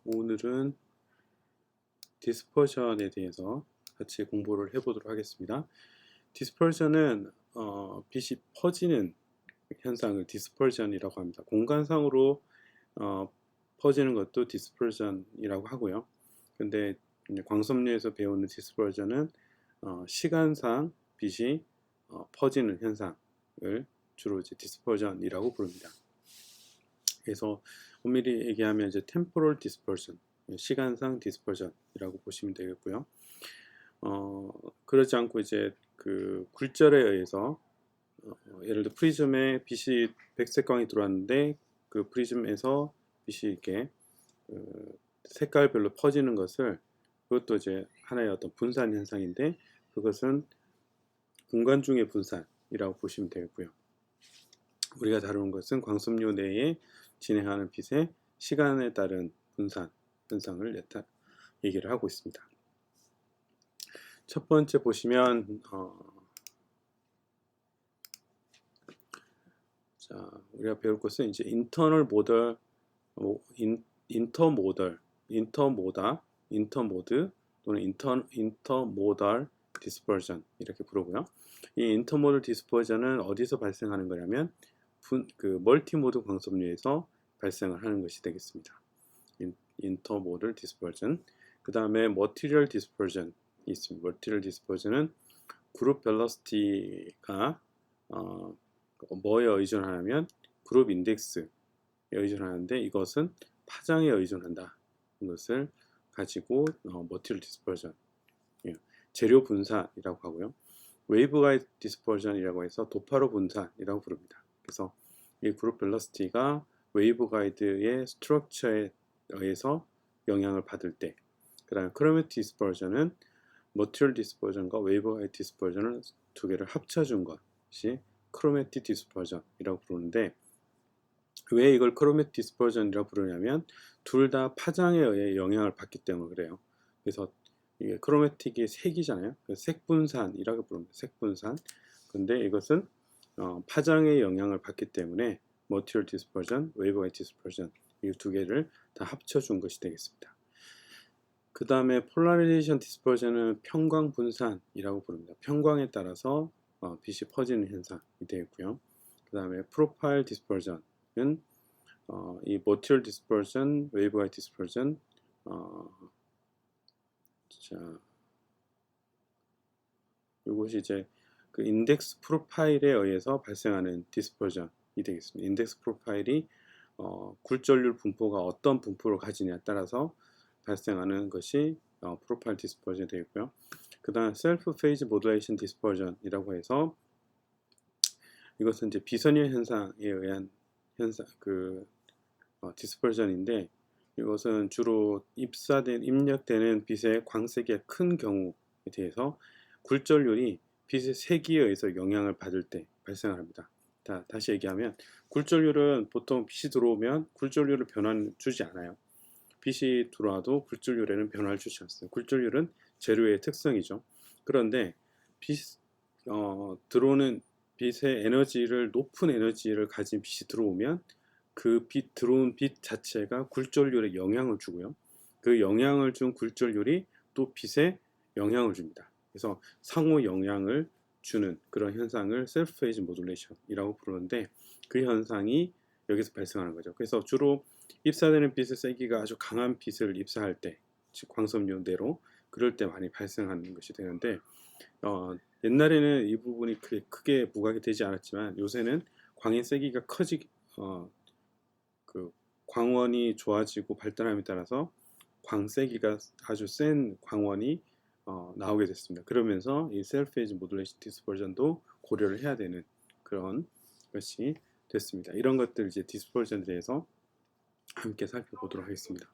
오늘은 디스퍼션에 대해서 같이 공부를 해보도록 하겠습니다. 디스퍼션은 빛이 퍼지는 현상을 디스퍼션이라고 합니다. 공간상으로 퍼지는 것도 디스퍼션이라고 하고요. 근데 광섬유에서 배우는 디스퍼션은 시간상 빛이 퍼지는 현상을 주로 이제 디스퍼션이라고 부릅니다. 그래서 엄밀히 얘기하면 이제 temporal dispersion, 시간상 dispersion이라고 보시면 되겠고요. 그렇지 않고 이제 그 굴절에 의해서 예를 들어 프리즘에 빛이 백색광이 들어왔는데 그 프리즘에서 빛이 이렇게 색깔별로 퍼지는 것을, 그것도 이제 하나의 어떤 분산 현상인데 그것은 공간 중의 분산이라고 보시면 되겠고요. 우리가 다루는 것은 광섬유 내에 진행하는 빛의 시간에 따른 분산 현상을 얘기를 하고 있습니다. 첫 번째 보시면 자, 우리가 배울 것은 이제 인터널 모드 또는 인터모달 디스퍼전 이렇게 부르고요. 이 인터모달 디스퍼전은 어디서 발생하는 거냐면 그 멀티모드 광섬유에서 발생을 하는 것이 되겠습니다. 인터모달 디스퍼전. 그 다음에 머티리얼 디스퍼전이 있습니다. 머티리얼 디스퍼전은 그룹 벨러시티가 뭐에 의존하냐면 그룹 인덱스에 의존하는데 이것은 파장에 의존한다. 이것을 가지고 머티리얼 디스퍼전, 재료 분산이라고 하고요. 웨이브 가이드 디스퍼전이라고 해서 도파로 분산이라고 부릅니다. 그래서 이 그룹 벨러시티가 웨이브 가이드의 스트럭처에 의해서 영향을 받을 때, 그 다음에 크로매틱 디스퍼전은 머티리얼 디스퍼전과 웨이브 가이드 디스퍼전을 두 개를 합쳐준 것이 크로매틱 디스퍼전이라고 부르는데, 왜 이걸 크로매틱 디스퍼전이라고 부르냐면 둘 다 파장에 의해 영향을 받기 때문에 그래요. 그래서 이게 크로매틱이 색이잖아요. 색분산이라고 부릅니다. 색분산. 근데 이것은 파장의 영향을 받기 때문에 머티리얼 디스퍼전, 웨이브 가이드 디스퍼전 이 두 개를 다 합쳐준 것이 되겠습니다. 그 다음에 폴라리제이션 디스퍼전은 편광 분산이라고 부릅니다. 편광에 따라서 빛이 퍼지는 현상이 되겠고요. 그 다음에 프로파일 디스퍼전은 이 머티리얼 디스퍼전, 웨이브 가이드 디스퍼전, 자, 이것이 이제 그 인덱스 프로파일에 의해서 발생하는 디스퍼전이 되겠습니다. 인덱스 프로파일이 굴절률 분포가 어떤 분포를 가지냐에 따라서 발생하는 것이 프로파일 디스퍼전이 되겠고요. 그 다음 셀프 페이즈 모듈레이션 디스퍼전이라고 해서 이것은 이제 비선열 현상에 의한 현상 디스퍼전인데, 이것은 주로 입력되는 빛의 광세기가 큰 경우에 대해서 굴절률이 빛의 세기에 의해서 영향을 받을 때 발생합니다. 다시 얘기하면 굴절률은 보통 빛이 들어오면 굴절률을 변화를 주지 않아요. 빛이 들어와도 굴절률에는 변화를 주지 않습니다. 굴절률은 재료의 특성이죠. 그런데 들어오는 빛의 에너지를, 높은 에너지를 가진 빛이 들어오면 그 들어온 빛 자체가 굴절률에 영향을 주고요. 그 영향을 준 굴절률이 또 빛에 영향을 줍니다. 그래서 상호 영향을 주는 그런 현상을 셀프 페이즈 모듈레이션이라고 부르는데, 그 현상이 여기서 발생하는 거죠. 그래서 주로 입사되는 빛의 세기가 아주 강한 빛을 입사할 때, 즉 광섬유 내로, 그럴 때 많이 발생하는 것이 되는데, 옛날에는 이 부분이 크게 부각이 되지 않았지만 요새는 광의 세기가 그 광원이 좋아지고 발달함에 따라서 광세기가 아주 센 광원이 나오게 됐습니다. 그러면서 이 셀프 페이즈 모듈레이션 디스퍼전도 고려를 해야 되는 그런 것이 됐습니다. 이런 것들 이제 디스퍼전에 대해서 함께 살펴보도록 하겠습니다.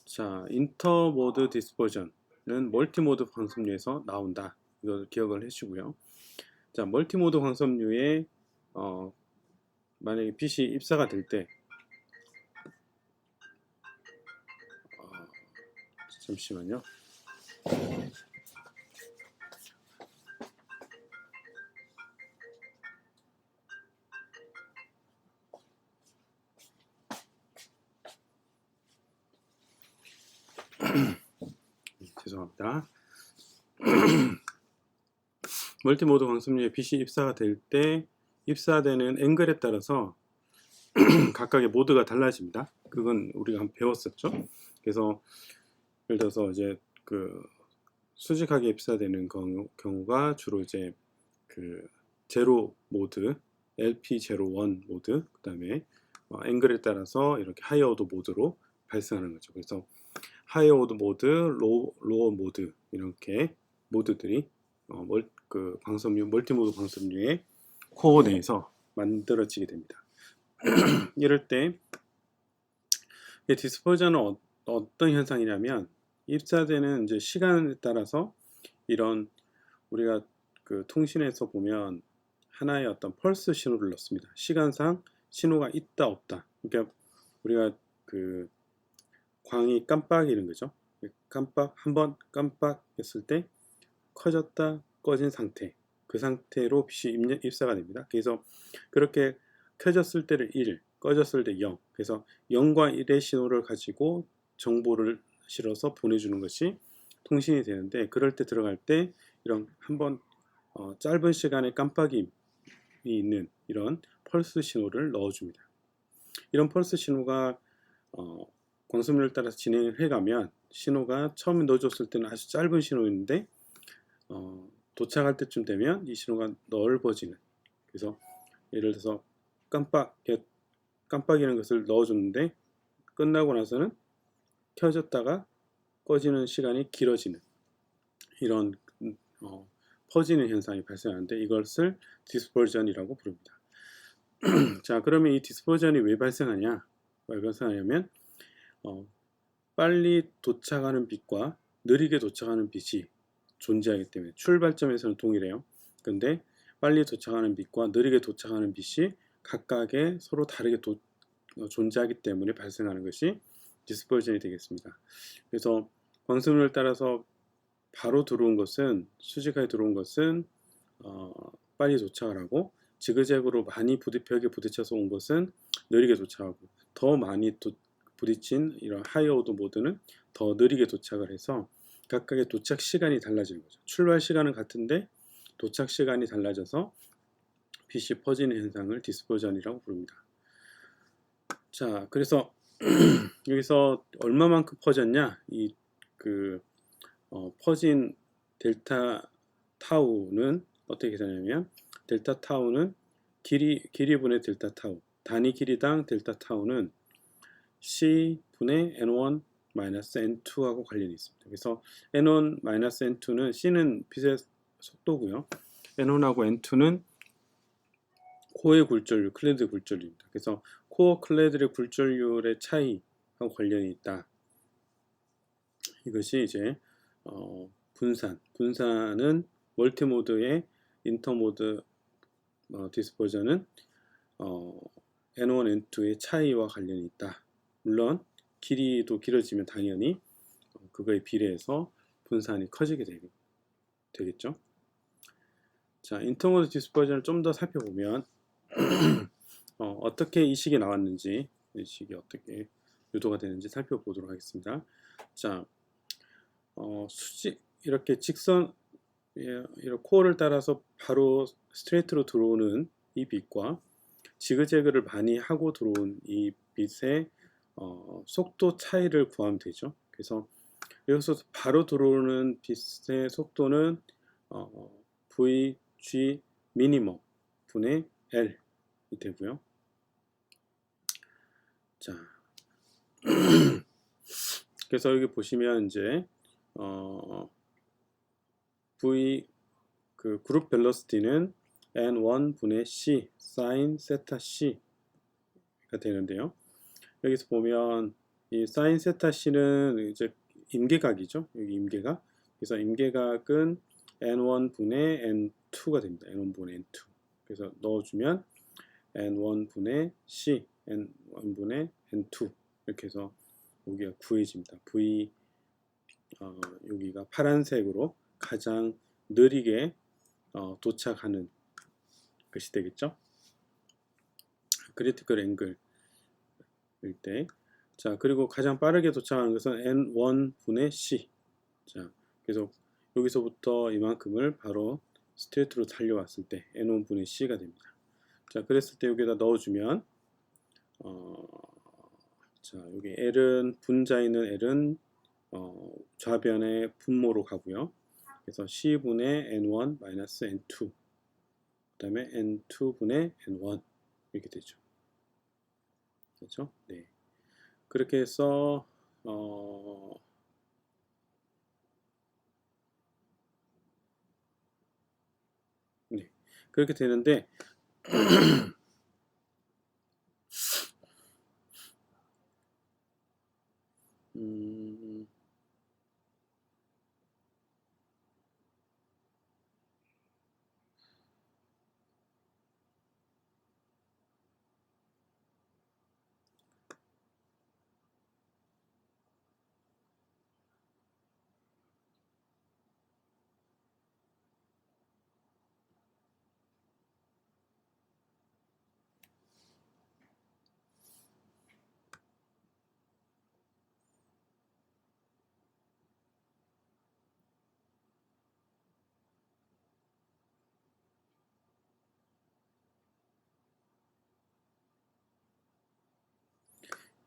자, 인터모드 디스퍼전은 멀티모드 광섬유에서 나온다. 이걸 기억을 해주고요. 자, 멀티모드 광섬유에 만약에 빛이 입사가 될 때, 잠시만요. 죄송합니다. 멀티모드 광섬유에 빛이 입사가 될 때 입사되는 앵글에 따라서 각각의 모드가 달라집니다. 그건 우리가 한번 배웠었죠. 그래서 예를 들어서 이제 그 수직하게 입사되는 경우가 주로 이제 그 제로 모드, LP01 모드, 그 다음에 앵글에 따라서 이렇게 하이어 오더 모드로 발생하는 거죠. 그래서 하이어 오더 모드, 로어 모드 이렇게 모드들이 그 광섬유, 멀티모드 광섬유의 코어 내에서 만들어지게 됩니다. 이럴 때 디스퍼전은 어떤 현상이냐면 입사되는 이제 시간에 따라서 이런 우리가 그 통신에서 보면 하나의 어떤 펄스 신호를 넣습니다. 시간상 신호가 있다 없다. 그러니까 우리가 그 광이 깜빡이는 거죠. 한번 깜빡했을 때 커졌다 꺼진 상태, 그 상태로 빛이 입사가 됩니다. 그래서 그렇게 켜졌을 때를 1, 꺼졌을 때 0, 그래서 0과 1의 신호를 가지고 정보를 실어서 보내주는 것이 통신이 되는데, 그럴 때 들어갈 때 이런 한번 짧은 시간에 깜빡임이 있는 이런 펄스 신호를 넣어줍니다. 이런 펄스 신호가 광섬유를 따라서 진행을 해가면 신호가 처음에 넣어줬을 때는 아주 짧은 신호였는데 도착할 때쯤 되면 이 신호가 넓어지는, 그래서 예를 들어서 깜빡이는 것을 넣어줬는데 끝나고 나서는 켜졌다가 꺼지는 시간이 길어지는 이런 퍼지는 현상이 발생하는데 이것을 디스퍼전이라고 부릅니다. 자, 그러면 이 디스퍼전이 왜 발생하냐면 빨리 도착하는 빛과 느리게 도착하는 빛이 존재하기 때문에, 출발점에서는 동일해요. 근데 빨리 도착하는 빛과 느리게 도착하는 빛이 각각의 서로 다르게 존재하기 때문에 발생하는 것이 디스퍼전이 되겠습니다. 그래서 광섬유를 따라서 바로 들어온 것은, 수직하게 들어온 것은 빨리 도착을 하고, 지그재그로 많이 벽에 부딪혀서 온 것은 느리게 도착하고, 더 많이 부딪힌 이런 하이어 오더 모드는 더 느리게 도착을 해서 각각의 도착 시간이 달라지는 거죠. 출발 시간은 같은데 도착 시간이 달라져서 빛이 퍼지는 현상을 디스퍼전이라고 부릅니다. 자, 그래서 여기서 얼마만큼 퍼졌냐? 퍼진 델타 타우는 어떻게 되냐면, 델타 타우는 길이분의 델타 타우, 단위 길이당 델타 타우는 C분의 N1 N2하고 관련이 있습니다. 그래서 N1 N2는 C는 빛의 속도고요. N1하고 N2는 코어의 굴절률, 클래드 굴절률입니다. 그래서 코어 클래드의 굴절률의 차이하고 관련이 있다. 이것이 이제 분산은 멀티모드의 인터모드 디스퍼전은 N1, N2의 차이와 관련이 있다. 물론 길이도 길어지면 당연히 그거에 비례해서 분산이 커지게 되겠죠. 자, 인터모드 디스퍼전을 좀 더 살펴보면 어떻게 이 식이 나왔는지, 이 식이 어떻게 유도가 되는지 살펴보도록 하겠습니다. 자, 이렇게 직선, 이런 코어를 따라서 바로 스트레이트로 들어오는 이 빛과 지그재그를 많이 하고 들어온 이 빛의 속도 차이를 구하면 되죠. 그래서 여기서 바로 들어오는 빛의 속도는 VG 미니멈 분의 L이 되고요. 자, 그래서 여기 보시면 이제 그 그룹 벨로시티는 N1 분의 C 사인 세타 C가 되는데요. 여기서 보면 이 사인 세타 C는 이제 임계각이죠. 여기 임계각. 그래서 임계각은 N1 분의 N2가 됩니다. N1 분의 N2. 그래서 넣어주면 N1 분의 C, N1 분의 N2 이렇게 해서 여기가 구해집니다. 여기가 파란색으로 가장 느리게 도착하는 것이 되겠죠. 크리티컬 앵글일 때. 자, 그리고 가장 빠르게 도착하는 것은 n1분의 c. 자, 그래서 여기서부터 이만큼을 바로 스트레이트로 달려왔을 때 n1분의 c가 됩니다. 자, 그랬을 때 여기다 넣어주면 자, 여기 L은 분자 있는 L은 좌변의 분모로 가고요. 그래서 C분의 N1 마이너스 N2 그 다음에 N2분의 N1 이렇게 되죠. 그렇죠? 네. 그렇게 해서 네. 그렇게 되는데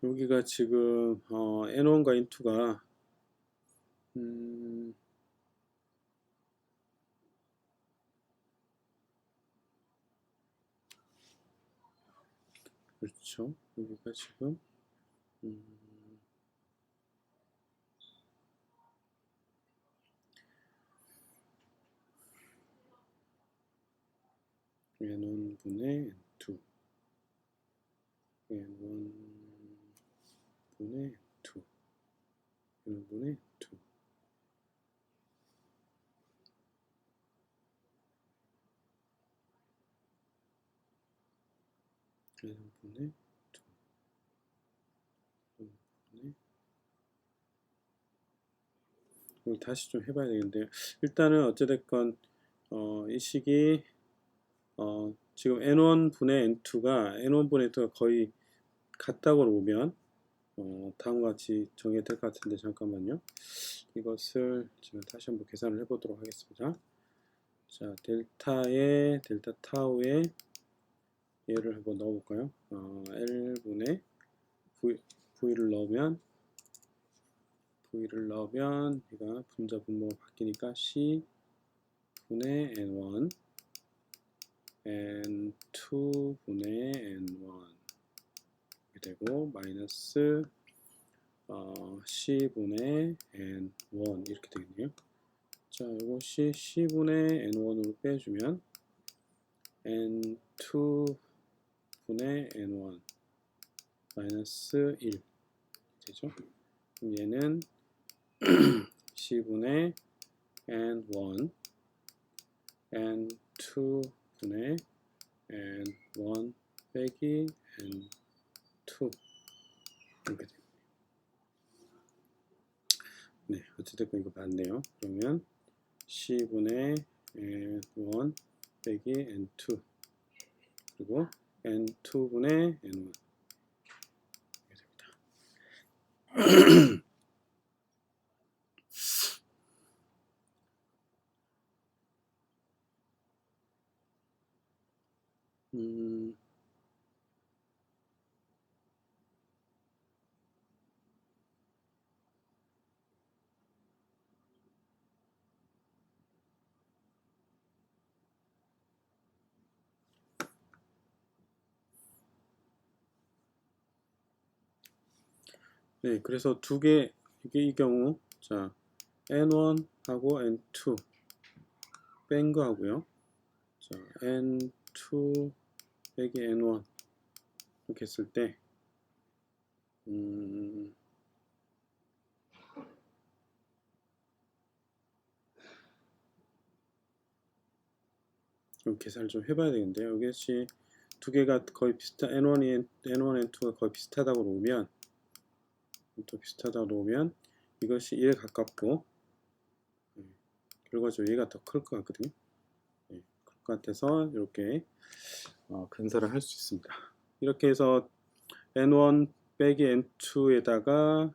여기가 지금 N1과 N2가 그렇죠. 여기가 지금 N1분의 N2 N1분의 N2 N1분의 N2 N분의 2 N분의 이거 다시 좀 해봐야 되겠는데 일단은 어찌됐건 이 식이 지금 N1분의 N2가 N1분의 N2가 거의 같다고 오면 다음과 같이 정해야 될 것 같은데 잠깐만요. 이것을 제가 다시 한번 계산을 해보도록 하겠습니다. 자, 델타 타우에 얘를 한번 넣어볼까요? L분의 V를 넣으면 얘가 분자 분모가 바뀌니까 C 분의 N1 N2분의 N1 이렇게 되고 마이너스 C분의 N1 이렇게 되겠네요. 자, 이것이 C분의 N1으로 빼주면 N2분의 N1 마이너스 1 되죠. 그럼 얘는 C분의 N1 N2분의 N1 빼기 N2 이렇게 됩니다. 네, 어찌됐건 이거 맞네요. 그러면 C분의 N1 빼기 N2 그리고 N2분의 N1 이렇게 됩니다. 네, 그래서 두 개, 이게 이 경우, 자, N1하고 N2 뺀 거 하고요. 자, N2 빼기 N1 이렇게 했을 때, 좀 계산을 좀 해봐야 되겠는데요. 이것이 두 개가 거의 N1, N2가 거의 비슷하다고 오면, 또 비슷하다고 오면, 이것이 1에 가깝고, 결과적으로 얘가 더 클 것 같거든요. 클 것 같아서 이렇게 근사를 할 수 있습니다. 이렇게 해서 N1 빼기 N2에다가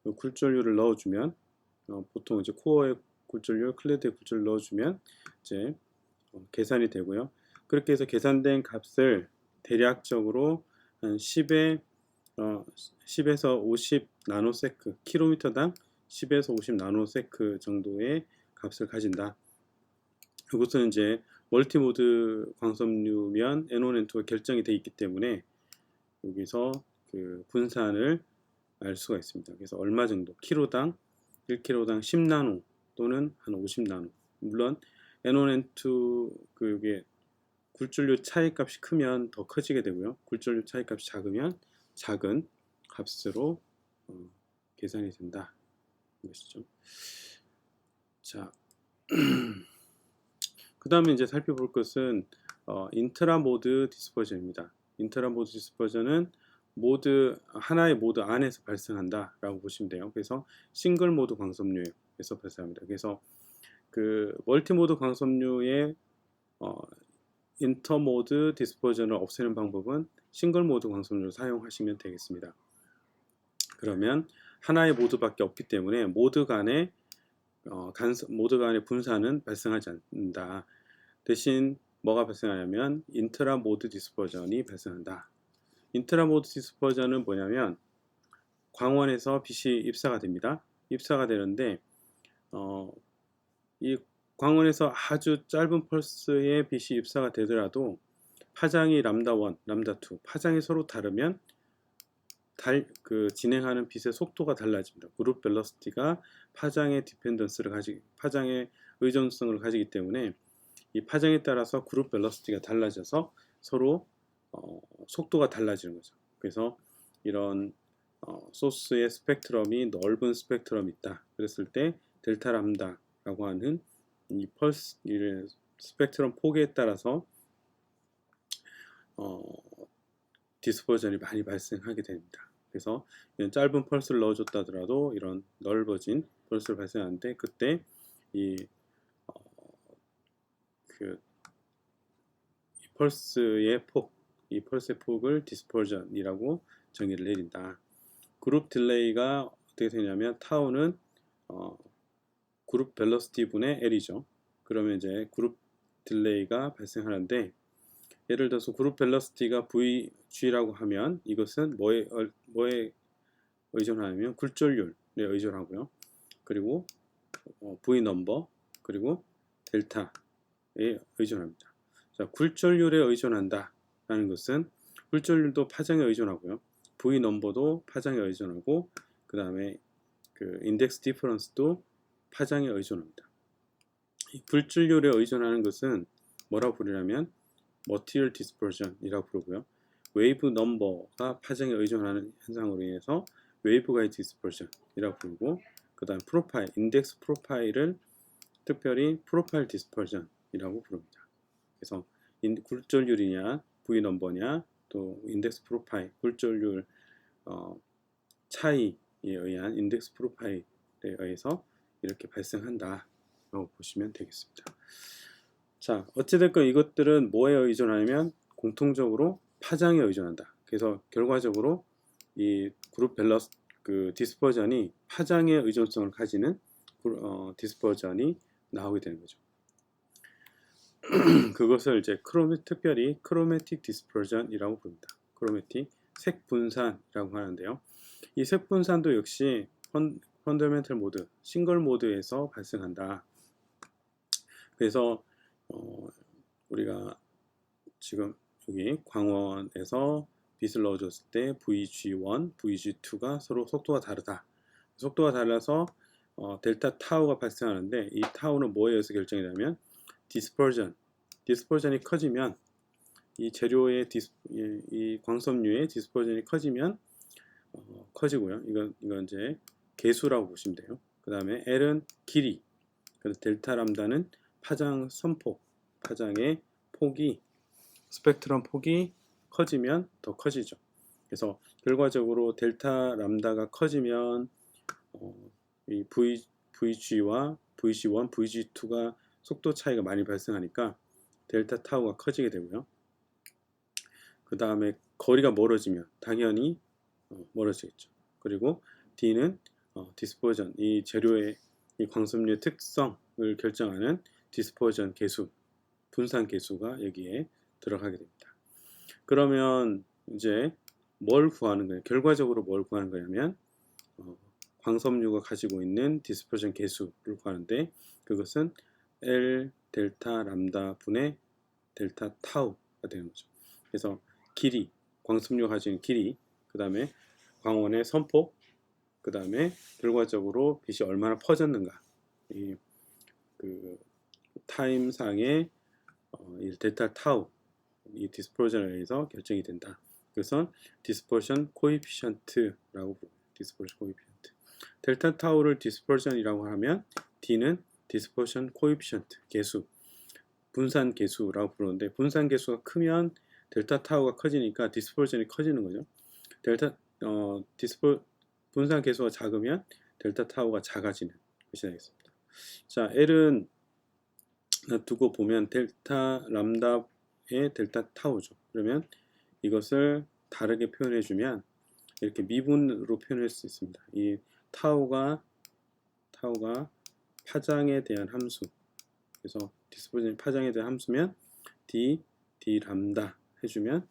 굴절율을 넣어주면 보통 이제 코어의 굴절율, 클레드의 굴절을 넣어주면 이제 계산이 되고요. 그렇게 해서 계산된 값을 대략적으로 한 10에서 50 나노세크, 킬로미터당 10에서 50 나노세크 정도의 값을 가진다. 이것은 이제 멀티모드 광섬유면 N1, N2가 결정이 되어 있기 때문에 여기서 그 분산을 알 수가 있습니다. 그래서 얼마 정도, 킬로당 1kg당 10나노 또는 한 50나노. 물론 N1, N2 그게 굴절료 차이 값이 크면 더 커지게 되고요. 굴절료 차이 값이 작으면 작은 값으로 계산이 된다. 것이죠. 자, 그 다음에 이제 살펴볼 것은 인트라 모드 디스퍼전입니다. 인트라 모드 디스퍼전은 하나의 모드 안에서 발생한다 라고 보시면 돼요. 그래서 싱글 모드 광섬유에서 발생합니다. 그래서 그 멀티 모드 광섬유의 인터 모드 디스퍼전을 없애는 방법은 싱글 모드 광섬유를 사용하시면 되겠습니다. 그러면 하나의 모드밖에 없기 때문에 모드 간의 분산은 발생하지 않는다. 대신 뭐가 발생하냐면 인트라 모드 디스퍼전이 발생한다. 인트라 모드 디스퍼전은 뭐냐면 광원에서 빛이 입사가 됩니다. 입사가 되는데 이 광원에서 아주 짧은 펄스의 빛이 입사가 되더라도 파장이 람다1, 람다2 파장이 서로 다르면 진행하는 빛의 속도가 달라집니다. 그룹 벨러시티가 파장의 의존성을 가지기 때문에 이 파장에 따라서 그룹 벨러시티가 달라져서 서로 속도가 달라지는 거죠. 그래서 이런 소스의 스펙트럼이 넓은 스펙트럼이 있다. 그랬을 때 델타 람다라고 하는 이 스펙트럼 폭에 따라서 디스퍼전이 많이 발생하게 됩니다. 그래서 이런 짧은 펄스를 넣어줬다 하더라도 이런 넓어진 펄스를 발생하는데 그때 이 펄스의 폭을 디스퍼전이라고 정의를 내린다. 그룹 딜레이가 어떻게 되냐면 타우는 그룹 벨러시티 분의 L이죠. 그러면 이제 그룹 딜레이가 발생하는데 예를 들어서 그룹 벨러시티가 VG라고 하면 이것은 뭐에 의존하냐면 굴절율에 의존하고요. 그리고 V 넘버 그리고 델타에 의존합니다. 자, 굴절율에 의존한다 라는 것은 굴절율도 파장에 의존하고요. V 넘버도 파장에 의존하고 그 다음에 그 인덱스 디퍼런스도 파장에 의존합니다. 이 굴절율에 의존하는 것은 뭐라고 부르냐면 머티리얼 디스퍼전이라고 부르고요. 웨이브 넘버가 파장에 의존하는 현상으로 인해서 웨이브 가이드 디스퍼전이라고 부르고 그 다음 프로파일, 인덱스 프로파일을 특별히 프로파일 디스퍼전이라고 부릅니다. 그래서 굴절율이냐 V 넘버냐 또 인덱스 프로파일 굴절율 차이에 의한 인덱스 프로파일에 의해서 이렇게 발생한다 라고 보시면 되겠습니다. 자, 어찌됐건 이것들은 뭐에 의존하냐면 공통적으로 파장에 의존한다. 그래서 결과적으로 이 그룹 밸런스 디스퍼전이 파장의 의존성을 가지는 디스퍼전이 나오게 되는 거죠. 그것을 이제 특별히 크로매틱 디스퍼전이라고 부릅니다. 크로매틱 색분산이라고 하는데요. 이 색분산도 역시 펀더멘털 모드, 싱글 모드에서 발생한다. 그래서 우리가 지금 여기 광원에서 빛을 넣어줬을 때 VG1, VG2가 서로 속도가 다르다. 속도가 달라서 델타 타우가 발생하는데 이 타우는 뭐에 의해서 결정이 되냐면 디스퍼전이 커지면 이 재료의 이 광섬유의 디스퍼전이 커지면 커지고요. 이건 이제 개수라고 보시면 돼요. 그 다음에 L은 길이, 그래서 델타 람다는 파장 선폭, 파장의 폭이 스펙트럼 폭이 커지면 더 커지죠. 그래서 결과적으로 델타 람다가 커지면 이 VG와 VG1, VG2가 속도 차이가 많이 발생하니까 델타 타우가 커지게 되고요. 그 다음에 거리가 멀어지면 당연히 멀어지겠죠. 그리고 D는 디스퍼전, 이 재료의 이 광섬유의 특성을 결정하는 디스퍼전 계수, 분산 계수가 여기에 들어가게 됩니다. 그러면 이제 뭘 구하는 거예요? 결과적으로 뭘 구하는 거냐면 광섬유가 가지고 있는 디스퍼전 계수를 구하는데, 그것은 L 델타 람다 분의 델타 타우가 되는 거죠. 그래서 길이, 광섬유가 가지는 길이, 그 다음에 광원의 선폭, 그 다음에 결과적으로 빛이 얼마나 퍼졌는가, 그 타임상의 이 델타 타우, 이 디스퍼전에 의해서 결정이 된다. 그래서 디스퍼션 코에피션트라고 부릅니다. 디스퍼션 코에피션트. 델타 타우를 디스퍼션이라고 하면 D는 디스퍼션 코에피션트, 계수, 분산 계수라고 부르는데, 분산 계수가 크면 델타 타우가 커지니까 디스퍼전이 커지는 거죠. 분산 계수가 작으면 델타 타우가 작아지는 것이 되겠습니다. 자, L은 두고 보면 델타 람다의 델타 타우죠. 그러면 이것을 다르게 표현해 주면 이렇게 미분으로 표현할 수 있습니다. 이 타우가 파장에 대한 함수, 그래서 디스퍼전 파장에 대한 함수면 D 람다 해주면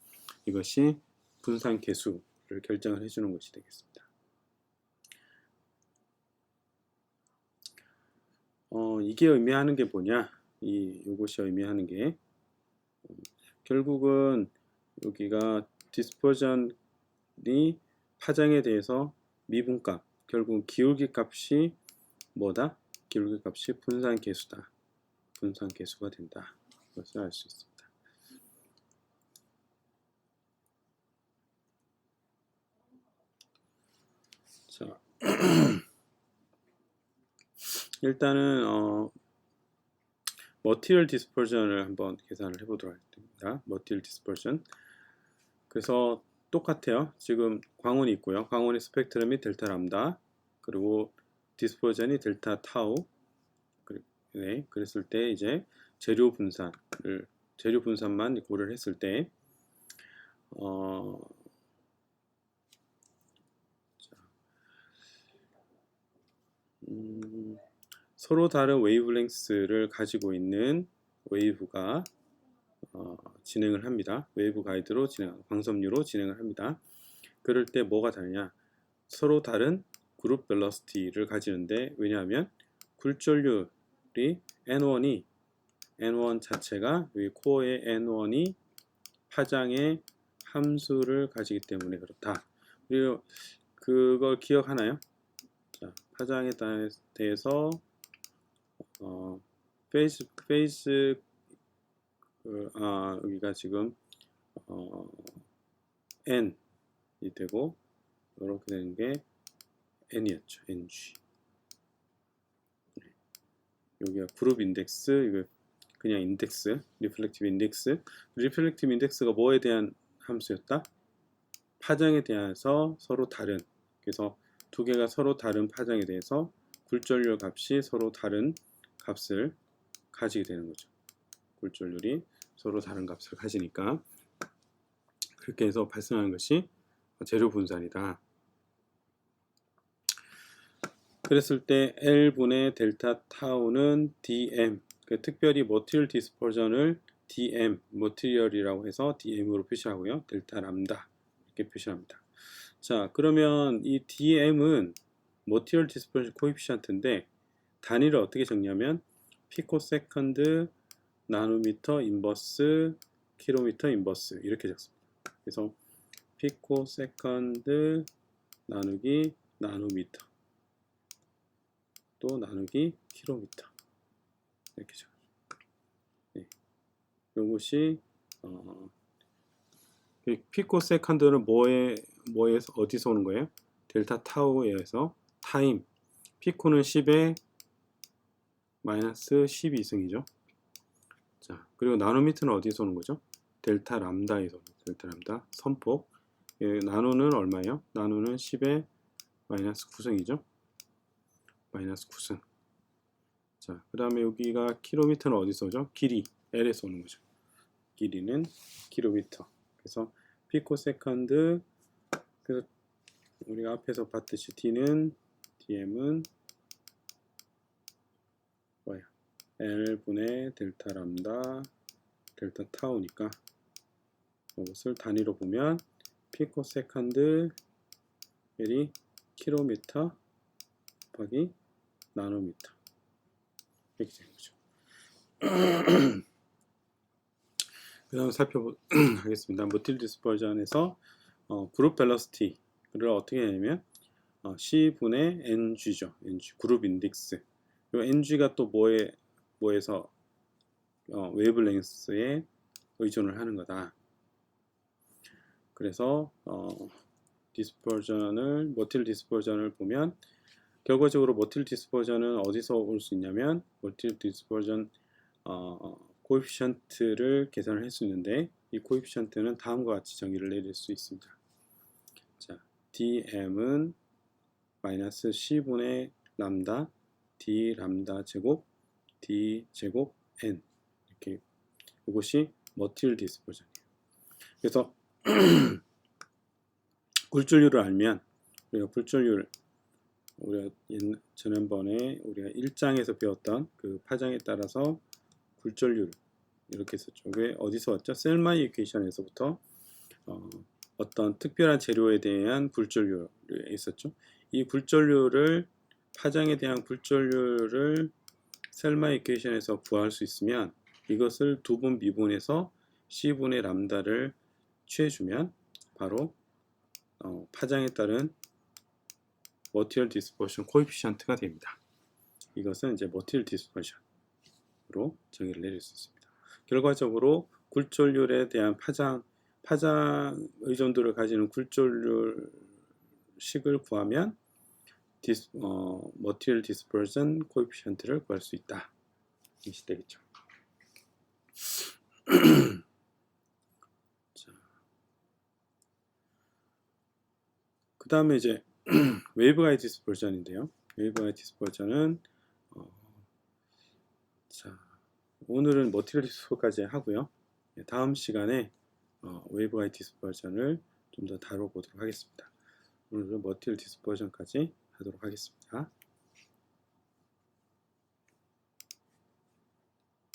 이것이 분산 계수를 결정을 해주는 것이 되겠습니다. 이게 의미하는 게 뭐냐? 이것이 의미하는 게 결국은 여기가 디스퍼전이 파장에 대해서 미분값, 결국 기울기 값이 뭐다? 기울기 값이 분산 계수다. 분산 계수가 된다. 이것을 알 수 있습니다. 자, 일단은 머티리얼 디스퍼전을 한번 계산을 해보도록 하겠습니다. 머티리얼 디스퍼전. 그래서 똑같아요. 지금 광원이 있고요. 광원의 스펙트럼이 델타 람다, 그리고 디스퍼전이 델타 타우. 네, 그랬을 때 이제 재료 분산만 고려를 했을 때 서로 다른 웨이브랭스를 가지고 있는 웨이브가 진행을 합니다. 웨이브 가이드로 광섬유로 진행을 합니다. 그럴 때 뭐가 다르냐? 서로 다른 그룹 벨러시티를 가지는데, 왜냐하면 굴절률이 N1 자체가 여기 코어의 N1이 파장의 함수를 가지기 때문에 그렇다. 그리고 그걸 기억하나요? 자, 파장에 대해서 페이스 여기가 지금 N이 되고 이렇게 되는 게 N이었죠. NG. 여기가 그룹 인덱스, 이거 그냥 인덱스, 리플렉티브 인덱스. 리플렉티브 인덱스가 뭐에 대한 함수였다? 파장에 대해서 서로 다른, 그래서 두 개가 서로 다른 파장에 대해서 굴절률 값이 서로 다른 값을 가지게 되는 거죠. 굴절률이 서로 다른 값을 가지니까 그렇게 해서 발생하는 것이 재료 분산이다. 그랬을 때 L분의 델타 타우는 DM, 특별히 머티리얼 디스퍼전을 DM, 머티리얼이라고 해서 DM으로 표시하고요. 델타 람다 이렇게 표시합니다. 자, 그러면 이 DM은 머티리얼 디스퍼전 코에피션트인데 단위를 어떻게 정리하면 피코세컨드, 나노미터 인버스, 킬로미터 인버스 이렇게 적습니다. 그래서 피코세컨드 나누기 나노미터 또 나누기 킬로미터 이렇게 적어요. 네. 이것이 피코세컨드는 뭐에서 어디서 오는 거예요? 델타 타우에서 타임. 피코는 10의 마이너스 12승이죠. 자, 그리고 나노미터는 어디서 오는 거죠? 델타 람다에서 오는 거죠. 델타 람다 선폭. 나노는 얼마예요? 나노는 10의 마이너스 9승이죠. 마이너스 9승. 자, 그 다음에 여기가 킬로미터는 어디서 오죠? 길이, L에서 오는 거죠. 길이는 킬로미터. 그래서 피코세컨드, 그래서 우리가 앞에서 봤듯이 DM은 뭐야? L분의 델타 람다 델타 타우니까 이것을 단위로 보면 피코세컨드 L이 킬로미터 곱하기 나노미터 이렇게 되는 거죠. 그 다음 살펴보겠습니다. 모틸 디스퍼전에서 그룹 벨러시티를 어떻게 하냐면 C분의 NG죠. NG, 그룹 인덱스. 이 NG가 또 뭐에서 웨이브랭스에 의존을 하는 거다. 그래서 모틸 디스퍼전을 보면 결과적으로 모틸 디스퍼전은 어디서 올 수 있냐면 모틸 디스퍼전 코에피션트를 계산을 할 수 있는데 이 코에피션트는 다음과 같이 정의를 내릴 수 있습니다. 자, dm은 마이너스 c분의 람다 d 람다 제곱 d 제곱 n 이렇게 이것이 모틸 디스퍼전이에요. 그래서 굴절률을 알면 우리가 지난번에 우리가 1장에서 배웠던 그 파장에 따라서 굴절률 이렇게 했었죠. 왜 어디서 왔죠? 셀마이 이퀘이션에서부터 어떤 특별한 재료에 대한 굴절률이 있었죠. 이 굴절률을 파장에 대한 굴절률을 셀마이 이퀘이션에서 구할 수 있으면 이것을 두 번 미분해서 C분의 람다를 취해주면 바로 파장에 따른 머티리얼 디스퍼션 코에피션트가 됩니다. 이것은 이제 머티리얼 디스퍼션으로 정의를 내릴 수 있습니다. 결과적으로 굴절률에 대한 파장 의존도를 가지는 굴절률 식을 구하면 머티리얼 디스퍼션 코에피션트를 구할 수 있다. 이것이 되겠죠. 그 다음에 이제 웨이브가이드 디스퍼전인데요. 웨이브가이드 디스퍼전은 오늘은 머티리얼 디스퍼까지 하고요. 다음 시간에 웨이브가이드 디스퍼전을 좀 더 다뤄보도록 하겠습니다. 오늘은 머티리얼 디스퍼전까지 하도록 하겠습니다.